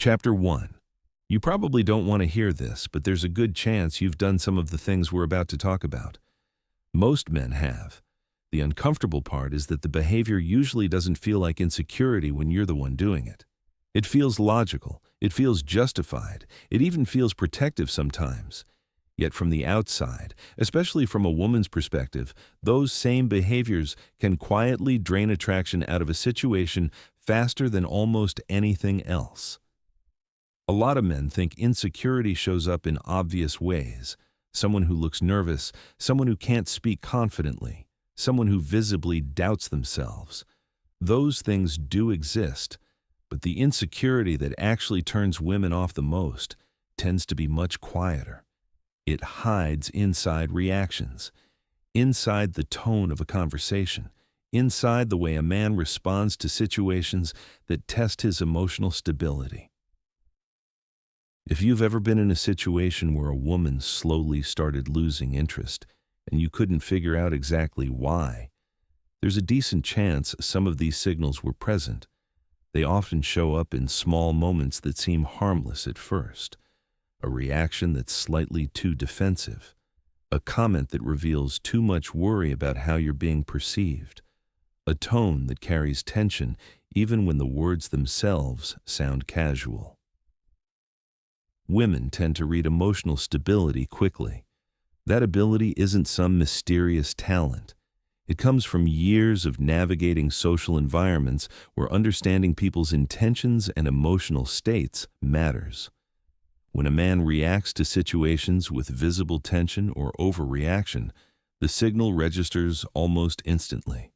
Chapter 1. You probably don't want to hear this, but there's a good chance you've done some of the things we're about to talk about. Most men have. The uncomfortable part is that the behavior usually doesn't feel like insecurity when you're the one doing it. It feels logical, it feels justified, it even feels protective sometimes. Yet from the outside, especially from a woman's perspective, those same behaviors can quietly drain attraction out of a situation faster than almost anything else. A lot of men think insecurity shows up in obvious ways. Someone who looks nervous, someone who can't speak confidently, someone who visibly doubts themselves. Those things do exist, but the insecurity that actually turns women off the most tends to be much quieter. It hides inside reactions, inside the tone of a conversation, inside the way a man responds to situations that test his emotional stability. If you've ever been in a situation where a woman slowly started losing interest and you couldn't figure out exactly why, there's a decent chance some of these signals were present. They often show up in small moments that seem harmless at first. A reaction that's slightly too defensive, a comment that reveals too much worry about how you're being perceived, a tone that carries tension even when the words themselves sound casual. Women tend to read emotional stability quickly. That ability isn't some mysterious talent. It comes from years of navigating social environments where understanding people's intentions and emotional states matters. When a man reacts to situations with visible tension or overreaction, the signal registers almost instantly.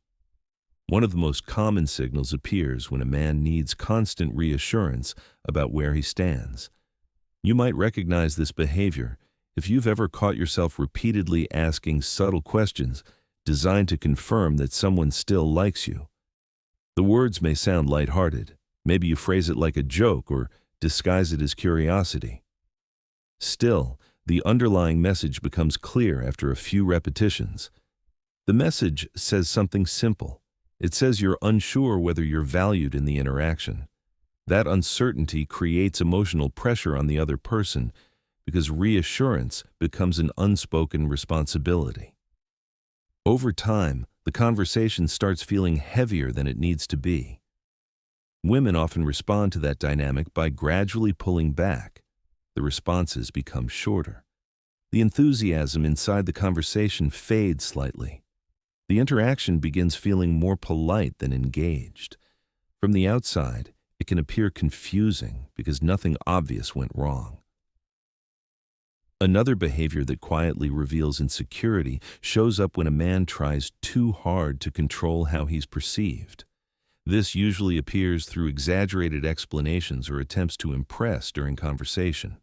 One of the most common signals appears when a man needs constant reassurance about where he stands. You might recognize this behavior if you've ever caught yourself repeatedly asking subtle questions designed to confirm that someone still likes you. The words may sound lighthearted. Maybe you phrase it like a joke or disguise it as curiosity. Still, the underlying message becomes clear after a few repetitions. The message says something simple. It says you're unsure whether you're valued in the interaction. That uncertainty creates emotional pressure on the other person because reassurance becomes an unspoken responsibility. Over time, the conversation starts feeling heavier than it needs to be. Women often respond to that dynamic by gradually pulling back. The responses become shorter. The enthusiasm inside the conversation fades slightly. The interaction begins feeling more polite than engaged. From the outside, it can appear confusing because nothing obvious went wrong. Another behavior that quietly reveals insecurity shows up when a man tries too hard to control how he's perceived. This usually appears through exaggerated explanations or attempts to impress during conversation.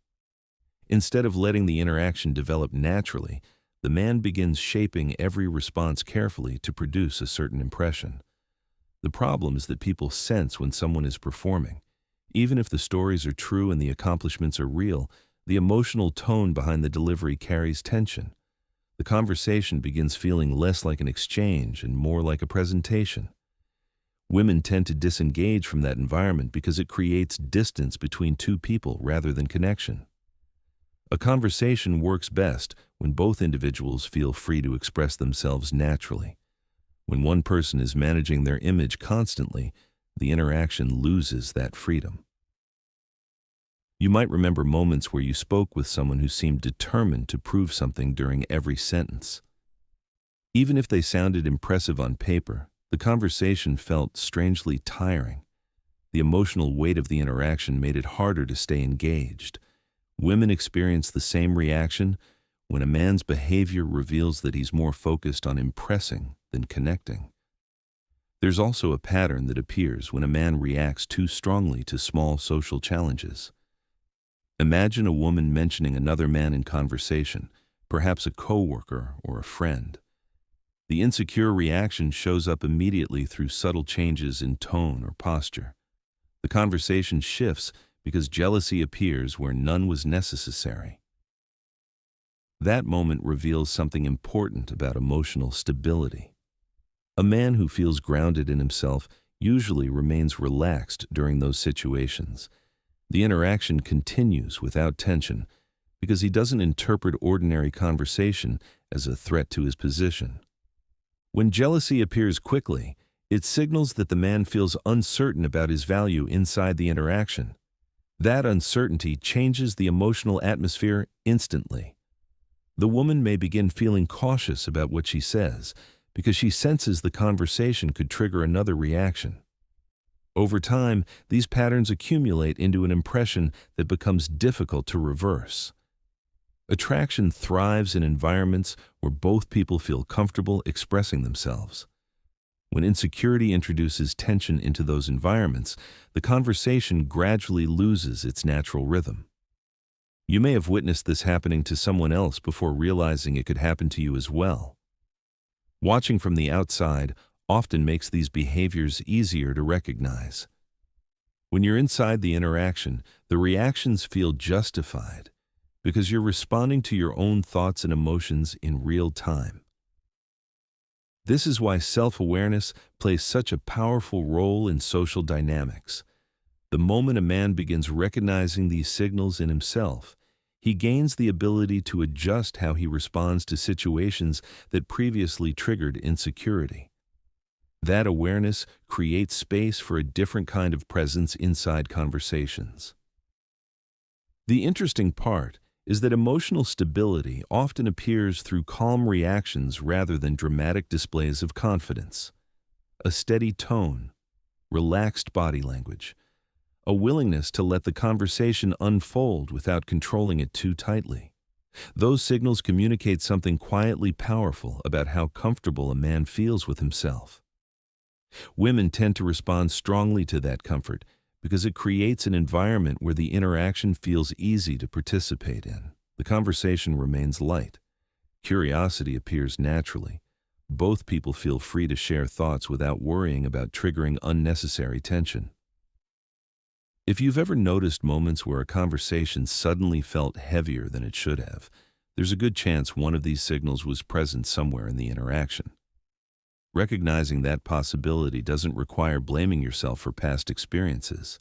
Instead of letting the interaction develop naturally, the man begins shaping every response carefully to produce a certain impression. The problem is that people sense when someone is performing. Even if the stories are true and the accomplishments are real, the emotional tone behind the delivery carries tension. The conversation begins feeling less like an exchange and more like a presentation. Women tend to disengage from that environment because it creates distance between two people rather than connection. A conversation works best when both individuals feel free to express themselves naturally. When one person is managing their image constantly, the interaction loses that freedom. You might remember moments where you spoke with someone who seemed determined to prove something during every sentence. Even if they sounded impressive on paper, the conversation felt strangely tiring. The emotional weight of the interaction made it harder to stay engaged. Women experience the same reaction when a man's behavior reveals that he's more focused on impressing than connecting. There's also a pattern that appears when a man reacts too strongly to small social challenges. Imagine a woman mentioning another man in conversation, perhaps a coworker or a friend. The insecure reaction shows up immediately through subtle changes in tone or posture. The conversation shifts because jealousy appears where none was necessary. That moment reveals something important about emotional stability. A man who feels grounded in himself usually remains relaxed during those situations. The interaction continues without tension because he doesn't interpret ordinary conversation as a threat to his position. When jealousy appears quickly, it signals that the man feels uncertain about his value inside the interaction. That uncertainty changes the emotional atmosphere instantly. The woman may begin feeling cautious about what she says because she senses the conversation could trigger another reaction. Over time, these patterns accumulate into an impression that becomes difficult to reverse. Attraction thrives in environments where both people feel comfortable expressing themselves. When insecurity introduces tension into those environments, the conversation gradually loses its natural rhythm. You may have witnessed this happening to someone else before realizing it could happen to you as well. Watching from the outside often makes these behaviors easier to recognize. When you're inside the interaction, the reactions feel justified because you're responding to your own thoughts and emotions in real time. This is why self-awareness plays such a powerful role in social dynamics. The moment a man begins recognizing these signals in himself, he gains the ability to adjust how he responds to situations that previously triggered insecurity. That awareness creates space for a different kind of presence inside conversations. The interesting part is that emotional stability often appears through calm reactions rather than dramatic displays of confidence. A steady tone, relaxed body language, a willingness to let the conversation unfold without controlling it too tightly. Those signals communicate something quietly powerful about how comfortable a man feels with himself. Women tend to respond strongly to that comfort because it creates an environment where the interaction feels easy to participate in. The conversation remains light. Curiosity appears naturally. Both people feel free to share thoughts without worrying about triggering unnecessary tension. If you've ever noticed moments where a conversation suddenly felt heavier than it should have, there's a good chance one of these signals was present somewhere in the interaction. Recognizing that possibility doesn't require blaming yourself for past experiences.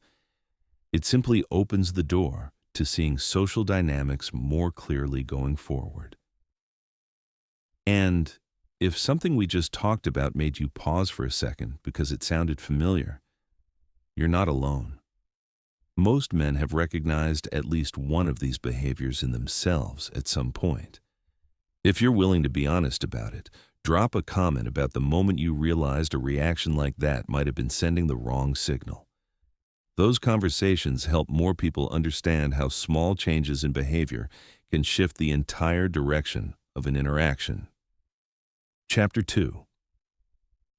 It simply opens the door to seeing social dynamics more clearly going forward. And if something we just talked about made you pause for a second because it sounded familiar, you're not alone. Most men have recognized at least one of these behaviors in themselves at some point. If you're willing to be honest about it, drop a comment about the moment you realized a reaction like that might have been sending the wrong signal. Those conversations help more people understand how small changes in behavior can shift the entire direction of an interaction. Chapter 2.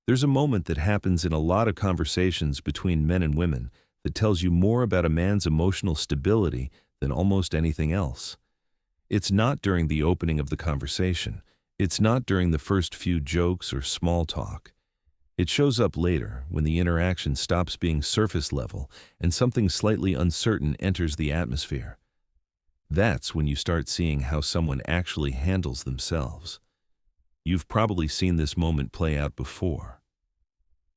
There's a moment that happens in a lot of conversations between men and women that tells you more about a man's emotional stability than almost anything else. It's not during the opening of the conversation. It's not during the first few jokes or small talk. It shows up later when the interaction stops being surface level and something slightly uncertain enters the atmosphere. That's when you start seeing how someone actually handles themselves. You've probably seen this moment play out before.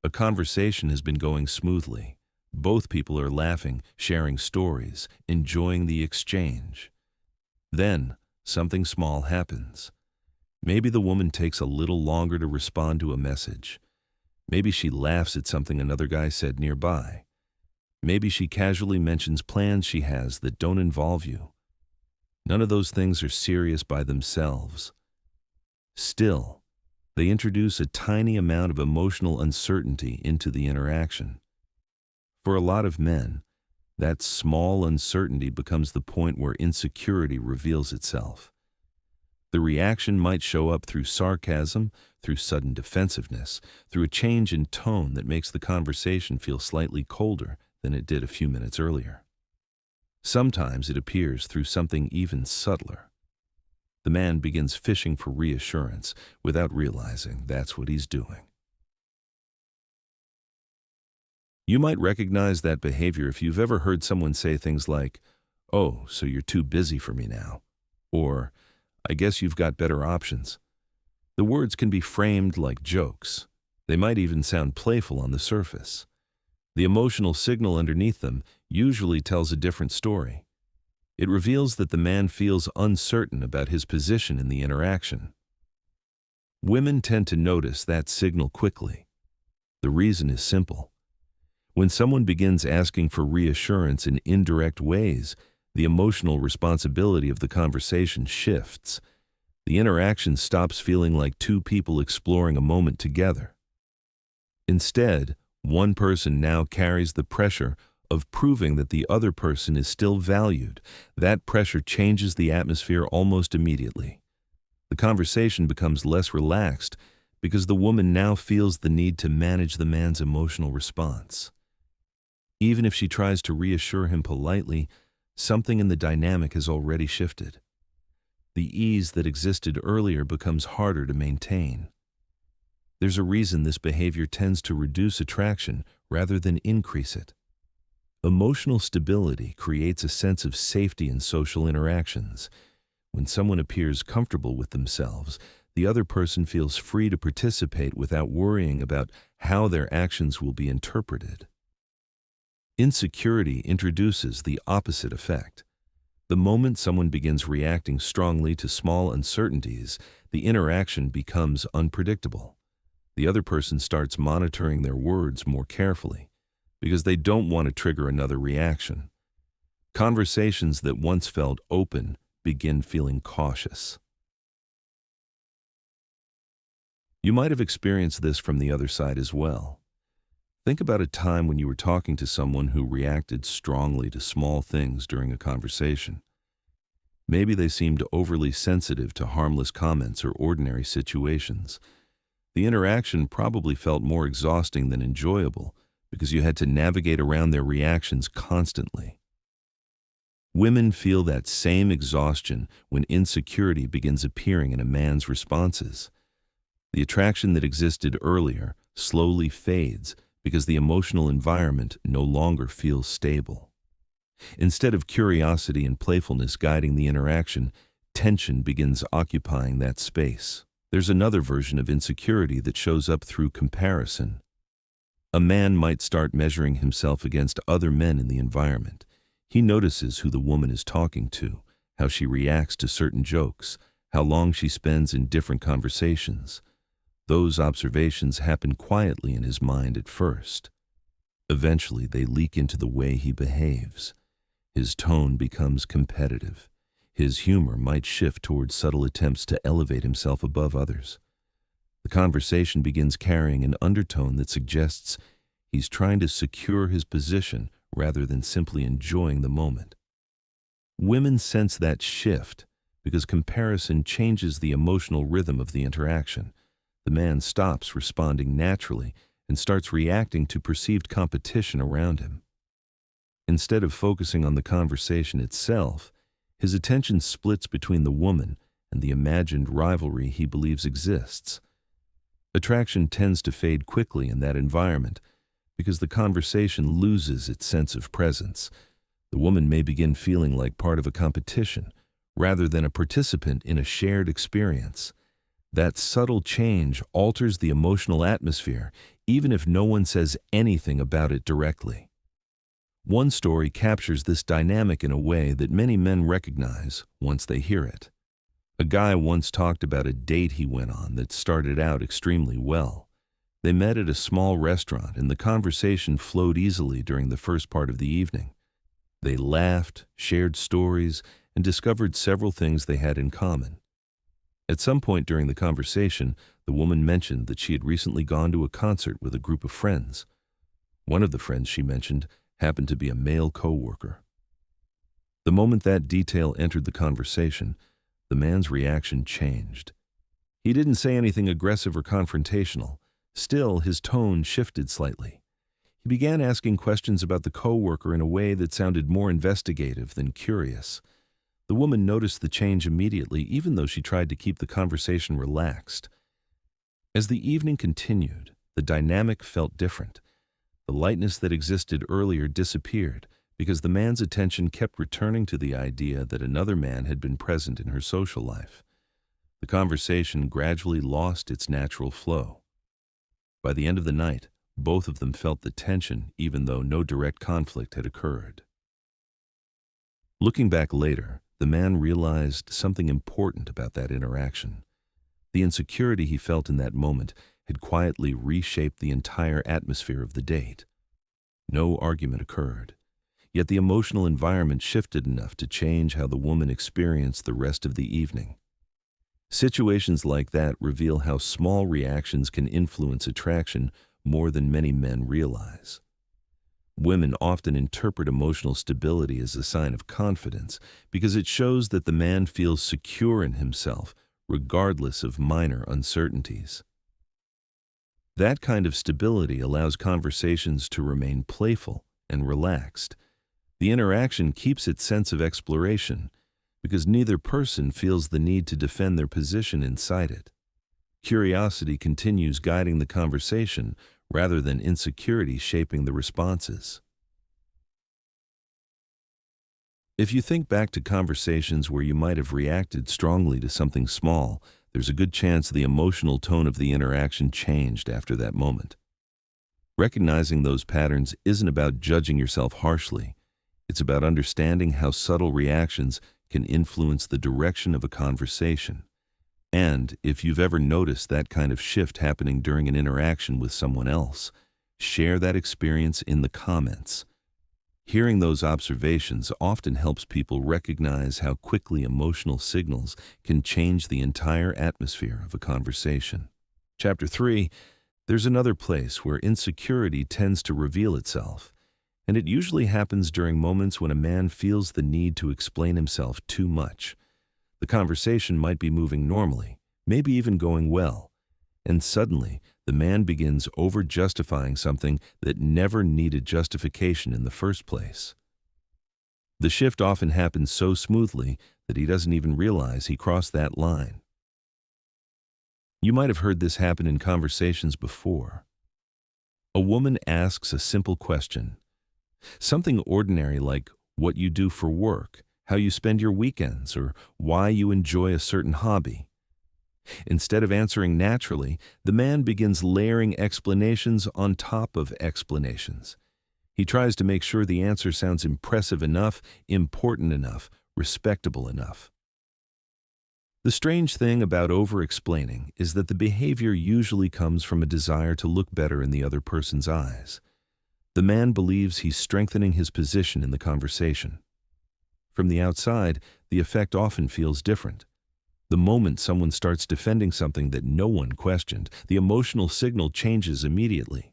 A conversation has been going smoothly. Both people are laughing, sharing stories, enjoying the exchange. Then, something small happens. Maybe the woman takes a little longer to respond to a message. Maybe she laughs at something another guy said nearby. Maybe she casually mentions plans she has that don't involve you. None of those things are serious by themselves. Still, they introduce a tiny amount of emotional uncertainty into the interaction. For a lot of men, that small uncertainty becomes the point where insecurity reveals itself. The reaction might show up through sarcasm, through sudden defensiveness, through a change in tone that makes the conversation feel slightly colder than it did a few minutes earlier. Sometimes it appears through something even subtler. The man begins fishing for reassurance without realizing that's what he's doing. You might recognize that behavior if you've ever heard someone say things like, "Oh, so you're too busy for me now," or "I guess you've got better options." The words can be framed like jokes. They might even sound playful on the surface. The emotional signal underneath them usually tells a different story. It reveals that the man feels uncertain about his position in the interaction. Women tend to notice that signal quickly. The reason is simple. When someone begins asking for reassurance in indirect ways, the emotional responsibility of the conversation shifts. The interaction stops feeling like two people exploring a moment together. Instead, one person now carries the pressure of proving that the other person is still valued. That pressure changes the atmosphere almost immediately. The conversation becomes less relaxed because the woman now feels the need to manage the man's emotional response. Even if she tries to reassure him politely, something in the dynamic has already shifted. The ease that existed earlier becomes harder to maintain. There's a reason this behavior tends to reduce attraction rather than increase it. Emotional stability creates a sense of safety in social interactions. When someone appears comfortable with themselves, the other person feels free to participate without worrying about how their actions will be interpreted. Insecurity introduces the opposite effect. The moment someone begins reacting strongly to small uncertainties, the interaction becomes unpredictable. The other person starts monitoring their words more carefully because they don't want to trigger another reaction. Conversations that once felt open begin feeling cautious. You might have experienced this from the other side as well. Think about a time when you were talking to someone who reacted strongly to small things during a conversation. Maybe they seemed overly sensitive to harmless comments or ordinary situations. The interaction probably felt more exhausting than enjoyable because you had to navigate around their reactions constantly. Women feel that same exhaustion when insecurity begins appearing in a man's responses. The attraction that existed earlier slowly fades because the emotional environment no longer feels stable. Instead of curiosity and playfulness guiding the interaction, tension begins occupying that space. There's another version of insecurity that shows up through comparison. A man might start measuring himself against other men in the environment. He notices who the woman is talking to, how she reacts to certain jokes, how long she spends in different conversations. Those observations happen quietly in his mind at first. Eventually, they leak into the way he behaves. His tone becomes competitive. His humor might shift towards subtle attempts to elevate himself above others. The conversation begins carrying an undertone that suggests he's trying to secure his position rather than simply enjoying the moment. Women sense that shift because comparison changes the emotional rhythm of the interaction. The man stops responding naturally and starts reacting to perceived competition around him. Instead of focusing on the conversation itself, his attention splits between the woman and the imagined rivalry he believes exists. Attraction tends to fade quickly in that environment because the conversation loses its sense of presence. The woman may begin feeling like part of a competition rather than a participant in a shared experience. That subtle change alters the emotional atmosphere, even if no one says anything about it directly. One story captures this dynamic in a way that many men recognize once they hear it. A guy once talked about a date he went on that started out extremely well. They met at a small restaurant and the conversation flowed easily during the first part of the evening. They laughed, shared stories, and discovered several things they had in common. At some point during the conversation, the woman mentioned that she had recently gone to a concert with a group of friends. One of the friends she mentioned happened to be a male co-worker. The moment that detail entered the conversation, the man's reaction changed. He didn't say anything aggressive or confrontational. Still, his tone shifted slightly. He began asking questions about the co-worker in a way that sounded more investigative than curious. The woman noticed the change immediately, even though she tried to keep the conversation relaxed. As the evening continued, the dynamic felt different. The lightness that existed earlier disappeared because the man's attention kept returning to the idea that another man had been present in her social life. The conversation gradually lost its natural flow. By the end of the night, Both of them felt the tension, even though no direct conflict had occurred. Looking back later, the man realized something important about that interaction. The insecurity he felt in that moment had quietly reshaped the entire atmosphere of the date. No argument occurred, yet the emotional environment shifted enough to change how the woman experienced the rest of the evening. Situations like that reveal how small reactions can influence attraction more than many men realize. Women often interpret emotional stability as a sign of confidence because it shows that the man feels secure in himself, regardless of minor uncertainties. That kind of stability allows conversations to remain playful and relaxed. The interaction keeps its sense of exploration because neither person feels the need to defend their position inside it. Curiosity continues guiding the conversation rather than insecurity shaping the responses. If you think back to conversations where you might have reacted strongly to something small, there's a good chance the emotional tone of the interaction changed after that moment. Recognizing those patterns isn't about judging yourself harshly. It's about understanding how subtle reactions can influence the direction of a conversation. And if you've ever noticed that kind of shift happening during an interaction with someone else, share that experience in the comments. Hearing those observations often helps people recognize how quickly emotional signals can change the entire atmosphere of a conversation. Chapter 3, there's another place where insecurity tends to reveal itself, and it usually happens during moments when a man feels the need to explain himself too much. The conversation might be moving normally, maybe even going well, and suddenly the man begins over-justifying something that never needed justification in the first place. The shift often happens so smoothly that he doesn't even realize he crossed that line. You might have heard this happen in conversations before. A woman asks a simple question, something ordinary like what you do for work, how you spend your weekends, or why you enjoy a certain hobby. Instead of answering naturally, the man begins layering explanations on top of explanations. He tries to make sure the answer sounds impressive enough, important enough, respectable enough. The strange thing about over-explaining is that the behavior usually comes from a desire to look better in the other person's eyes. The man believes he's strengthening his position in the conversation. From the outside, the effect often feels different. The moment someone starts defending something that no one questioned, the emotional signal changes immediately.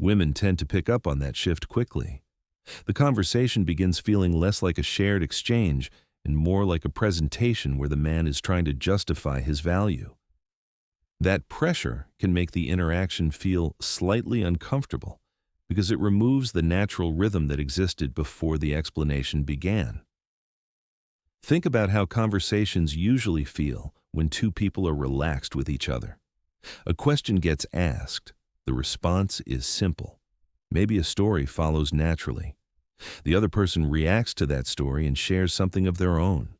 Women tend to pick up on that shift quickly. The conversation begins feeling less like a shared exchange and more like a presentation where the man is trying to justify his value. That pressure can make the interaction feel slightly uncomfortable because it removes the natural rhythm that existed before the explanation began. Think about how conversations usually feel when two people are relaxed with each other. A question gets asked. The response is simple. Maybe a story follows naturally. The other person reacts to that story and shares something of their own.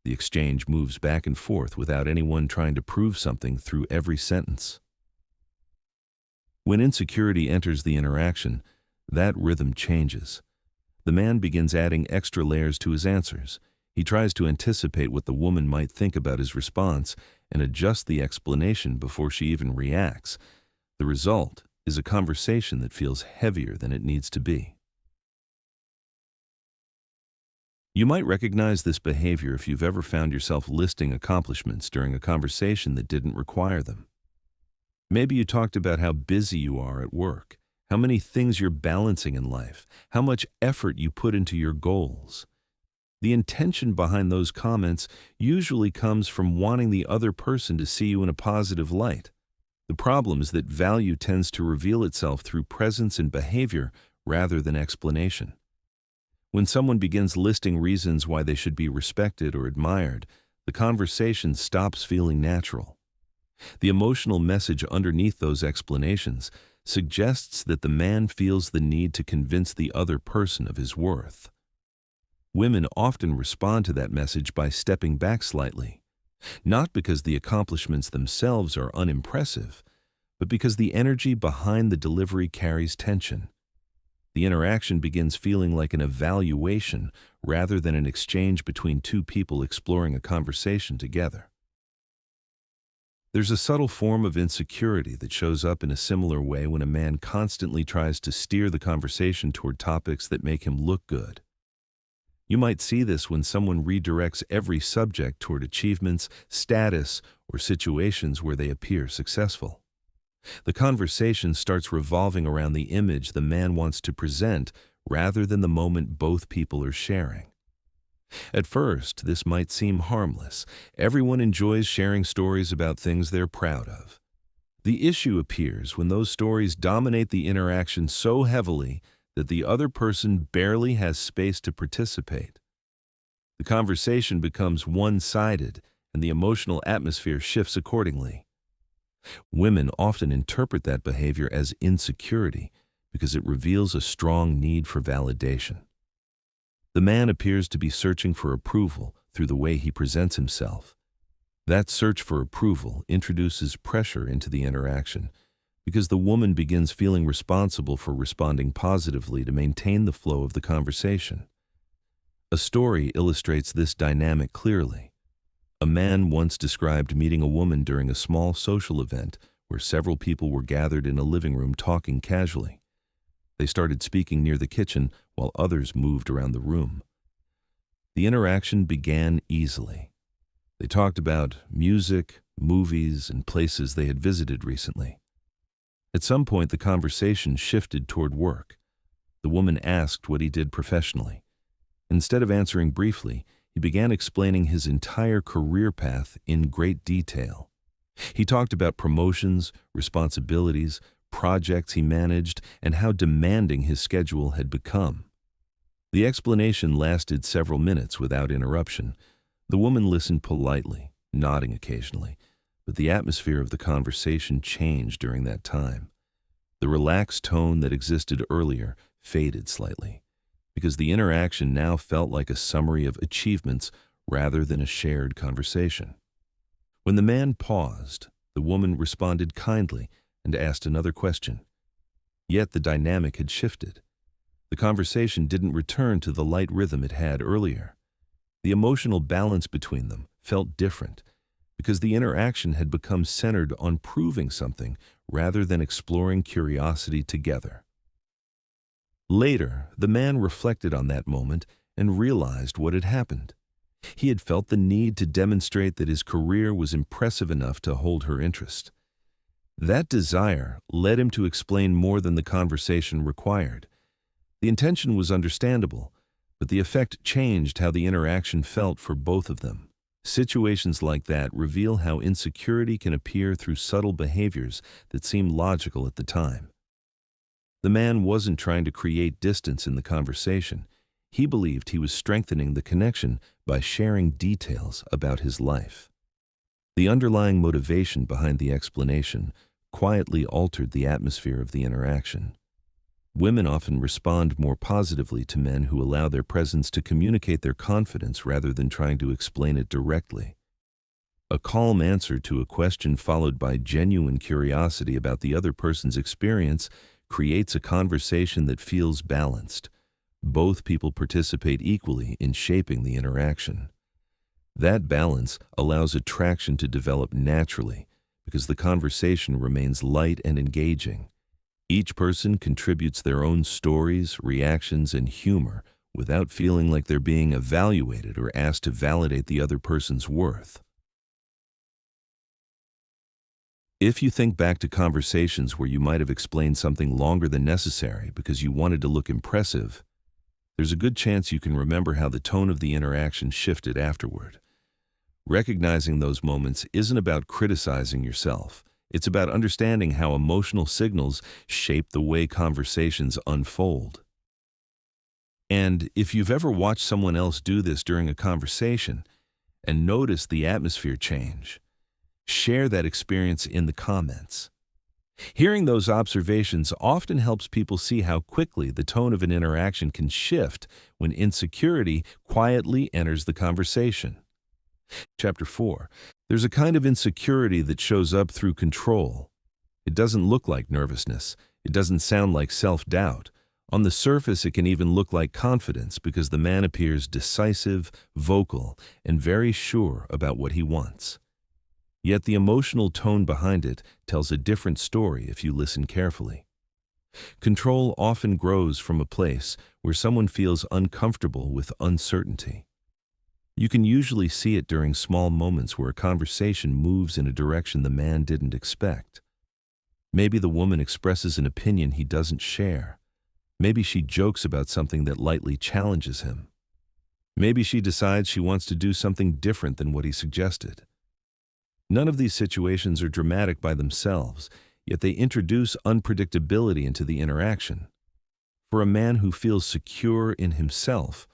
The exchange moves back and forth without anyone trying to prove something through every sentence. When insecurity enters the interaction, that rhythm changes. The man begins adding extra layers to his answers. He tries to anticipate what the woman might think about his response and adjust the explanation before she even reacts. The result is a conversation that feels heavier than it needs to be. You might recognize this behavior if you've ever found yourself listing accomplishments during a conversation that didn't require them. Maybe you talked about how busy you are at work, how many things you're balancing in life, how much effort you put into your goals. The intention behind those comments usually comes from wanting the other person to see you in a positive light. The problem is that value tends to reveal itself through presence and behavior rather than explanation. When someone begins listing reasons why they should be respected or admired, the conversation stops feeling natural. The emotional message underneath those explanations suggests that the man feels the need to convince the other person of his worth. Women often respond to that message by stepping back slightly, not because the accomplishments themselves are unimpressive, but because the energy behind the delivery carries tension. The interaction begins feeling like an evaluation rather than an exchange between two people exploring a conversation together. There's a subtle form of insecurity that shows up in a similar way when a man constantly tries to steer the conversation toward topics that make him look good. You might see this when someone redirects every subject toward achievements, status, or situations where they appear successful. The conversation starts revolving around the image the man wants to present rather than the moment both people are sharing. At first, this might seem harmless. Everyone enjoys sharing stories about things they're proud of. The issue appears when those stories dominate the interaction so heavily that the other person barely has space to participate. The conversation becomes one-sided, and the emotional atmosphere shifts accordingly. Women often interpret that behavior as insecurity because it reveals a strong need for validation. The man appears to be searching for approval through the way he presents himself. That search for approval introduces pressure into the interaction because the woman begins feeling responsible for responding positively to maintain the flow of the conversation. A story illustrates this dynamic clearly. A man once described meeting a woman during a small social event where several people were gathered in a living room talking casually. They started speaking near the kitchen while others moved around the room. The interaction began easily. They talked about music, movies, and places they had visited recently. At some point, the conversation shifted toward work. The woman asked what he did professionally. Instead of answering briefly, he began explaining his entire career path in great detail. He talked about promotions, responsibilities, projects he managed, and how demanding his schedule had become. The explanation lasted several minutes without interruption. The woman listened politely, nodding occasionally, but the atmosphere of the conversation changed during that time. The relaxed tone that existed earlier faded slightly, because the interaction now felt like a summary of achievements rather than a shared conversation. When the man paused, the woman responded kindly and asked another question. Yet the dynamic had shifted. The conversation didn't return to the light rhythm it had earlier. The emotional balance between them felt different because the interaction had become centered on proving something rather than exploring curiosity together. Later, the man reflected on that moment and realized what had happened. He had felt the need to demonstrate that his career was impressive enough to hold her interest. That desire led him to explain more than the conversation required. The intention was understandable, but the effect changed how the interaction felt for both of them. Situations like that reveal how insecurity can appear through subtle behaviors that seem logical at the time. The man wasn't trying to create distance in the conversation. He believed he was strengthening the connection by sharing details about his life. The underlying motivation behind the explanation quietly altered the atmosphere of the interaction. Women often respond more positively to men who allow their presence to communicate their confidence rather than trying to explain it directly. A calm answer to a question followed by genuine curiosity about the other person's experience creates a conversation that feels balanced. Both people participate equally in shaping the interaction. That balance allows attraction to develop naturally because the conversation remains light and engaging. Each person contributes their own stories, reactions, and humor without feeling like they're being evaluated or asked to validate the other person's worth. If you think back to conversations where you might have explained something longer than necessary because you wanted to look impressive, there's a good chance you can remember how the tone of the interaction shifted afterward. Recognizing those moments isn't about criticizing yourself. It's about understanding how emotional signals shape the way conversations unfold. And if you've ever watched someone else do this during a conversation and noticed the atmosphere change, share that experience in the comments. Hearing those observations often helps people see how quickly the tone of an interaction can shift when insecurity quietly enters the conversation. Chapter 4. There's a kind of insecurity that shows up through control. It doesn't look like nervousness. It doesn't sound like self-doubt. On the surface, it can even look like confidence because the man appears decisive, vocal, and very sure about what he wants. Yet the emotional tone behind it tells a different story if you listen carefully. Control often grows from a place where someone feels uncomfortable with uncertainty. You can usually see it during small moments where a conversation moves in a direction the man didn't expect. Maybe the woman expresses an opinion he doesn't share. Maybe she jokes about something that lightly challenges him. Maybe she decides she wants to do something different than what he suggested. None of these situations are dramatic by themselves, yet they introduce unpredictability into the interaction. For a man who feels secure in himself,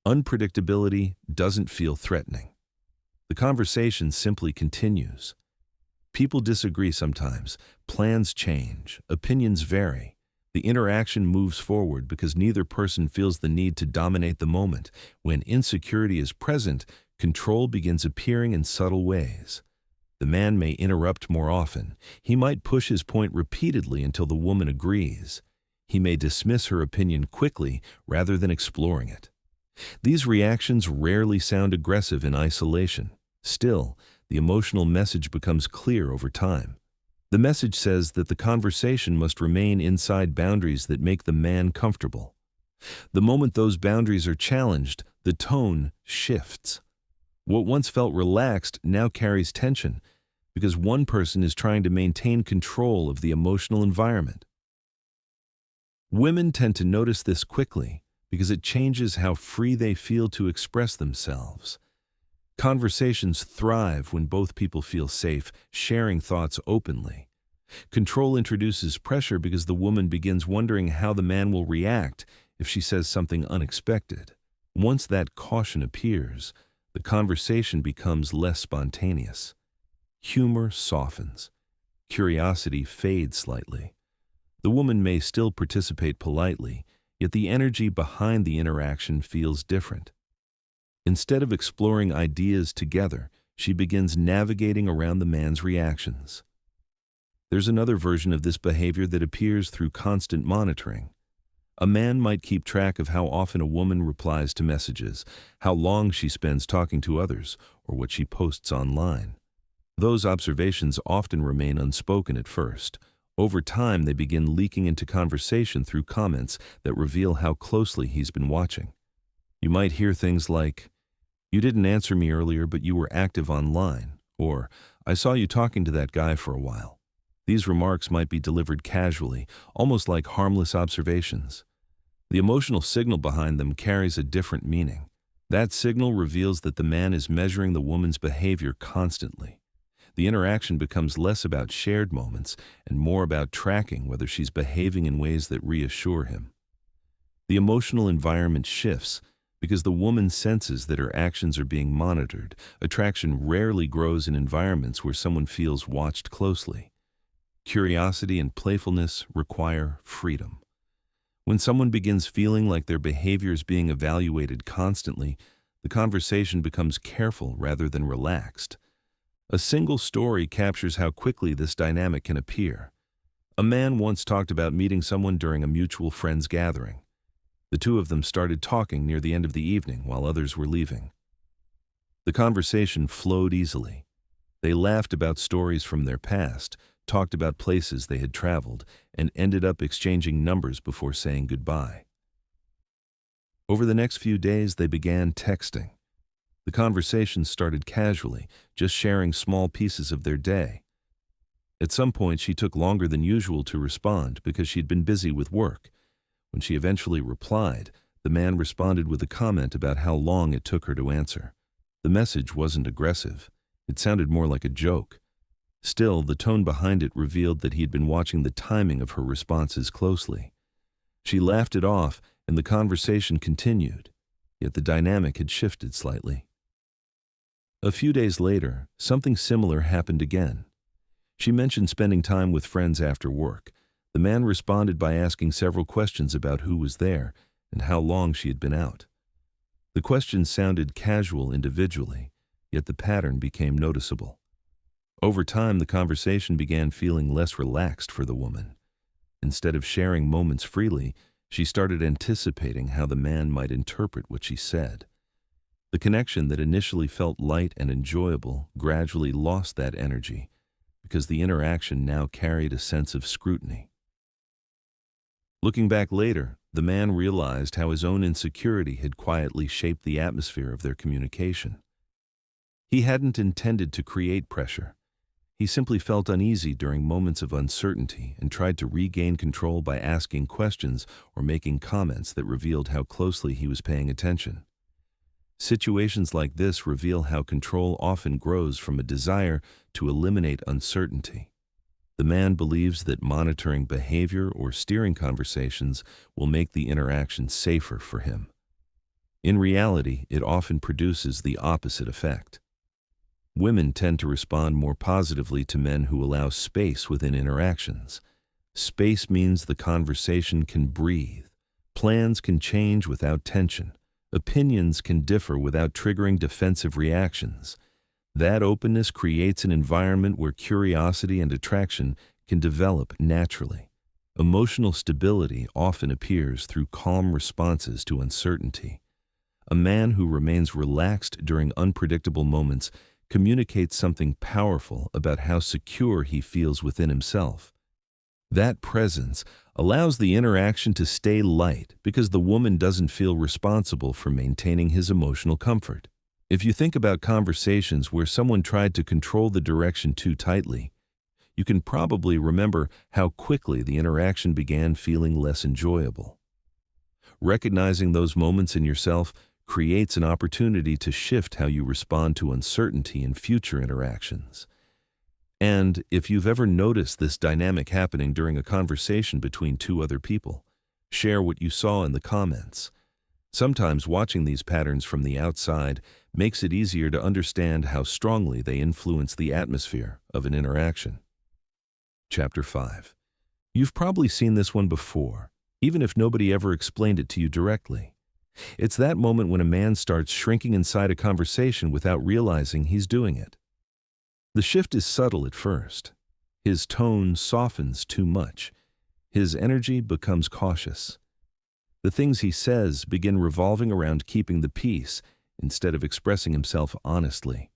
unpredictability doesn't feel threatening. The conversation simply continues. People disagree sometimes, plans change, opinions vary. The interaction moves forward because neither person feels the need to dominate the moment. When insecurity is present, control begins appearing in subtle ways. The man may interrupt more often. He might push his point repeatedly until the woman agrees. He may dismiss her opinion quickly rather than exploring it. These reactions rarely sound aggressive in isolation. Still, the emotional message becomes clear over time. The message says that the conversation must remain inside boundaries that make the man comfortable. The moment those boundaries are challenged, the tone shifts. What once felt relaxed now carries tension because one person is trying to maintain control of the emotional environment. Women tend to notice this quickly because it changes how free they feel to express themselves. Conversations thrive when both people feel safe, sharing thoughts openly. Control introduces pressure because the woman begins wondering how the man will react if she says something unexpected. Once that caution appears, the conversation becomes less spontaneous. Humor softens. Curiosity fades slightly. The woman may still participate politely, yet the energy behind the interaction feels different. Instead of exploring ideas together, she begins navigating around the man's reactions. There's another version of this behavior that appears through constant monitoring. A man might keep track of how often a woman replies to messages, how long she spends talking to others, or what she posts online. Those observations often remain unspoken at first. Over time, they begin leaking into conversation through comments that reveal how closely he's been watching. You might hear things like, "You didn't answer me earlier, but you were active online," or "I saw you talking to that guy for a while." These remarks might be delivered casually, almost like harmless observations. The emotional signal behind them carries a different meaning. That signal reveals that the man is measuring the woman's behavior constantly. The interaction becomes less about shared moments and more about tracking whether she's behaving in ways that reassure him. The emotional environment shifts because the woman senses that her actions are being monitored. Attraction rarely grows in environments where someone feels watched closely. Curiosity and playfulness require freedom. When someone begins feeling like their behavior is being evaluated constantly, the conversation becomes careful rather than relaxed. A single story captures how quickly this dynamic can appear. A man once talked about meeting someone during a mutual friend's gathering. The two of them started talking near the end of the evening while others were leaving. The conversation flowed easily. They laughed about stories from their past, talked about places they had traveled, and ended up exchanging numbers before saying goodbye. Over the next few days, they began texting. The conversation started casually, just sharing small pieces of their day. At some point, she took longer than usual to respond because she'd been busy with work. When she eventually replied, the man responded with a comment about how long it took her to answer. The message wasn't aggressive. It sounded more like a joke. Still, the tone behind it revealed that he'd been watching the timing of her responses closely. She laughed it off, and the conversation continued, yet the dynamic had shifted slightly. A few days later, something similar happened again. She mentioned spending time with friends after work. The man responded by asking several questions about who was there and how long she had been out. The questions sounded casual individually, yet the pattern became noticeable. Over time, the conversation began feeling less relaxed for the woman. Instead of sharing moments freely, she started anticipating how the man might interpret what she said. The connection that initially felt light and enjoyable gradually lost that energy because the interaction now carried a sense of scrutiny. Looking back later, the man realized how his own insecurity had quietly shaped the atmosphere of their communication. He hadn't intended to create pressure. He simply felt uneasy during moments of uncertainty and tried to regain control by asking questions or making comments that revealed how closely he was paying attention. Situations like this reveal how control often grows from a desire to eliminate uncertainty. The man believes that monitoring behavior or steering conversations will make the interaction safer for him. In reality, it often produces the opposite effect. Women tend to respond more positively to men who allow space within interactions. Space means the conversation can breathe. Plans can change without tension. Opinions can differ without triggering defensive reactions. That openness creates an environment where curiosity and attraction can develop naturally. Emotional stability often appears through calm responses to uncertainty. A man who remains relaxed during unpredictable moments communicates something powerful about how secure he feels within himself. That presence allows the interaction to stay light because the woman doesn't feel responsible for maintaining his emotional comfort. If you think about conversations where someone tried to control the direction too tightly, you can probably remember how quickly the interaction began feeling less enjoyable. Recognizing those moments in yourself creates an opportunity to shift how you respond to uncertainty in future interactions. And if you've ever noticed this dynamic happening during a conversation between two other people, share what you saw in the comments. Sometimes watching these patterns from the outside makes it easier to understand how strongly they influence the atmosphere of an interaction. Chapter 5. You've probably seen this one before, even if nobody ever explained it to you directly. It's that moment when a man starts shrinking inside a conversation without realizing he's doing it. The shift is subtle at first. His tone softens too much. His energy becomes cautious. The things he says begin revolving around keeping the peace instead of expressing himself honestly.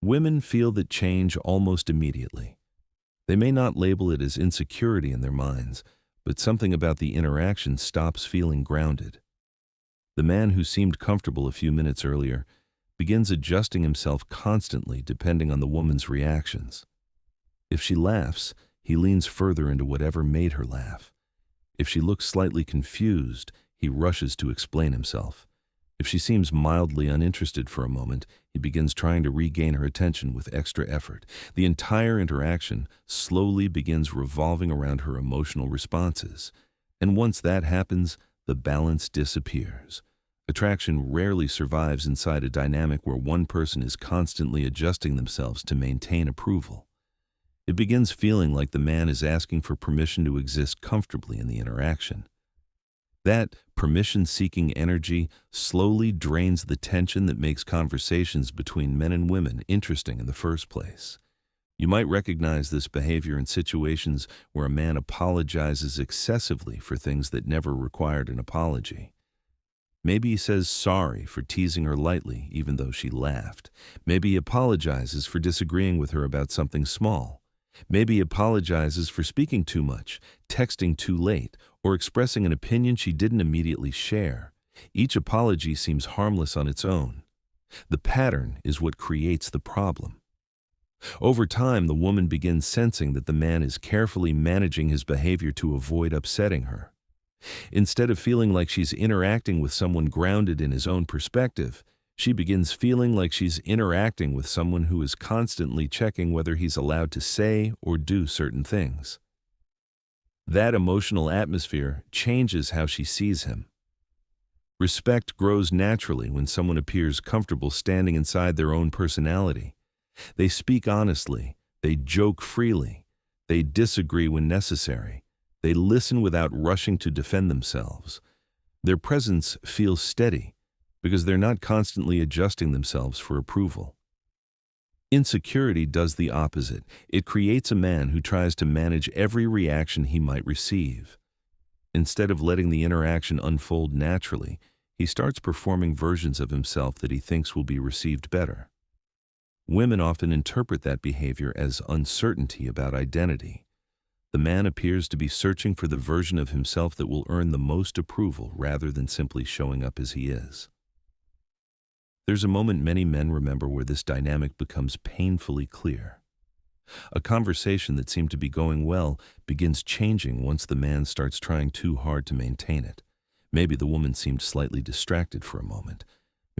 Women feel that change almost immediately. They may not label it as insecurity in their minds, but something about the interaction stops feeling grounded. The man who seemed comfortable a few minutes earlier begins adjusting himself constantly depending on the woman's reactions. If she laughs, he leans further into whatever made her laugh. If she looks slightly confused, he rushes to explain himself. If she seems mildly uninterested for a moment, he begins trying to regain her attention with extra effort. The entire interaction slowly begins revolving around her emotional responses. And once that happens, the balance disappears. Attraction rarely survives inside a dynamic where one person is constantly adjusting themselves to maintain approval. It begins feeling like the man is asking for permission to exist comfortably in the interaction. That permission-seeking energy slowly drains the tension that makes conversations between men and women interesting in the first place. You might recognize this behavior in situations where a man apologizes excessively for things that never required an apology. Maybe he says sorry for teasing her lightly even though she laughed. Maybe he apologizes for disagreeing with her about something small. Maybe he apologizes for speaking too much, texting too late, or expressing an opinion she didn't immediately share. Each apology seems harmless on its own. The pattern is what creates the problem. Over time, the woman begins sensing that the man is carefully managing his behavior to avoid upsetting her. Instead of feeling like she's interacting with someone grounded in his own perspective, she begins feeling like she's interacting with someone who is constantly checking whether he's allowed to say or do certain things. That emotional atmosphere changes how she sees him. Respect grows naturally when someone appears comfortable standing inside their own personality. They speak honestly, they joke freely, they disagree when necessary, they listen without rushing to defend themselves. Their presence feels steady, because they're not constantly adjusting themselves for approval. Insecurity does the opposite. It creates a man who tries to manage every reaction he might receive. Instead of letting the interaction unfold naturally, he starts performing versions of himself that he thinks will be received better. Women often interpret that behavior as uncertainty about identity. The man appears to be searching for the version of himself that will earn the most approval rather than simply showing up as he is. There's a moment many men remember where this dynamic becomes painfully clear. A conversation that seemed to be going well begins changing once the man starts trying too hard to maintain it. Maybe the woman seemed slightly distracted for a moment.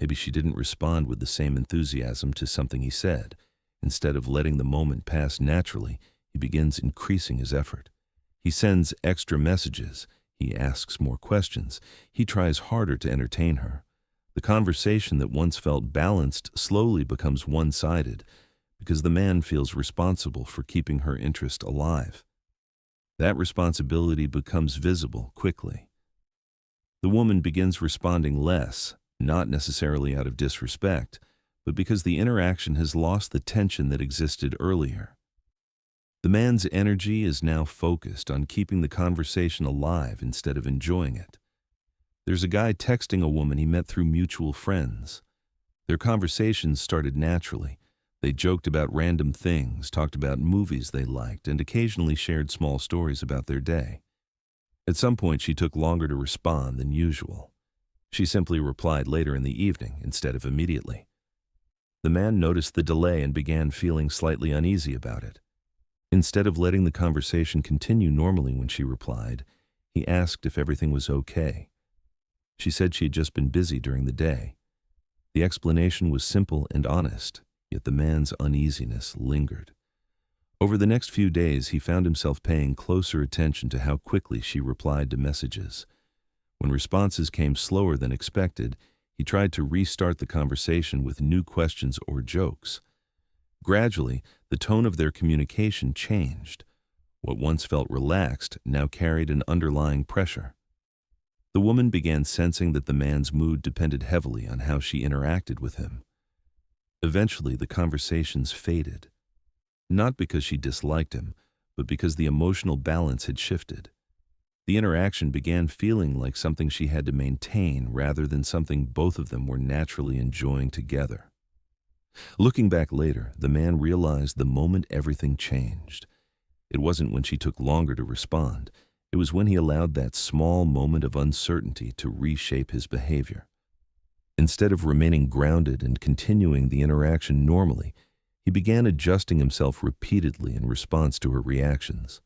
Maybe she didn't respond with the same enthusiasm to something he said. Instead of letting the moment pass naturally, he begins increasing his effort. He sends extra messages. He asks more questions. He tries harder to entertain her. The conversation that once felt balanced slowly becomes one-sided because the man feels responsible for keeping her interest alive. That responsibility becomes visible quickly. The woman begins responding less, not necessarily out of disrespect, but because the interaction has lost the tension that existed earlier. The man's energy is now focused on keeping the conversation alive instead of enjoying it. There's a guy texting a woman he met through mutual friends. Their conversations started naturally. They joked about random things, talked about movies they liked, and occasionally shared small stories about their day. At some point, she took longer to respond than usual. She simply replied later in the evening instead of immediately. The man noticed the delay and began feeling slightly uneasy about it. Instead of letting the conversation continue normally when she replied, he asked if everything was okay. She said she had just been busy during the day. The explanation was simple and honest, yet the man's uneasiness lingered. Over the next few days, he found himself paying closer attention to how quickly she replied to messages. When responses came slower than expected, he tried to restart the conversation with new questions or jokes. Gradually, the tone of their communication changed. What once felt relaxed now carried an underlying pressure. The woman began sensing that the man's mood depended heavily on how she interacted with him. Eventually, the conversations faded. Not because she disliked him, but because the emotional balance had shifted. The interaction began feeling like something she had to maintain rather than something both of them were naturally enjoying together. Looking back later, the man realized the moment everything changed. It wasn't when she took longer to respond. It was when he allowed that small moment of uncertainty to reshape his behavior. Instead of remaining grounded and continuing the interaction normally, he began adjusting himself repeatedly in response to her reactions.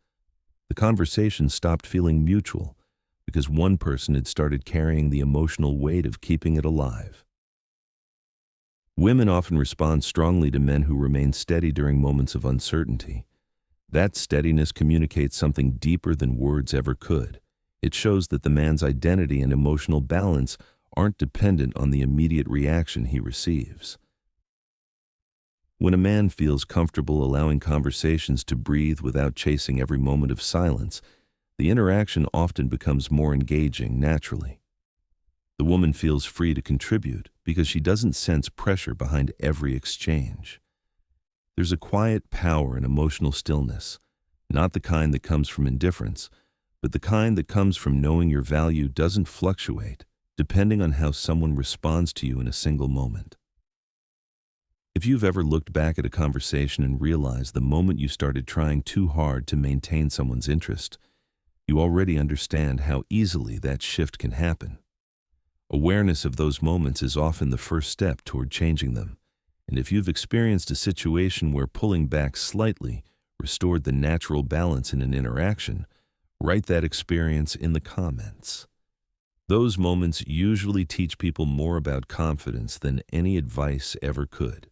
The conversation stopped feeling mutual because one person had started carrying the emotional weight of keeping it alive. Women often respond strongly to men who remain steady during moments of uncertainty. That steadiness communicates something deeper than words ever could. It shows that the man's identity and emotional balance aren't dependent on the immediate reaction he receives. When a man feels comfortable allowing conversations to breathe without chasing every moment of silence, the interaction often becomes more engaging naturally. The woman feels free to contribute because she doesn't sense pressure behind every exchange. There's a quiet power in emotional stillness, not the kind that comes from indifference, but the kind that comes from knowing your value doesn't fluctuate, depending on how someone responds to you in a single moment. If you've ever looked back at a conversation and realized the moment you started trying too hard to maintain someone's interest, you already understand how easily that shift can happen. Awareness of those moments is often the first step toward changing them. And if you've experienced a situation where pulling back slightly restored the natural balance in an interaction, write that experience in the comments. Those moments usually teach people more about confidence than any advice ever could.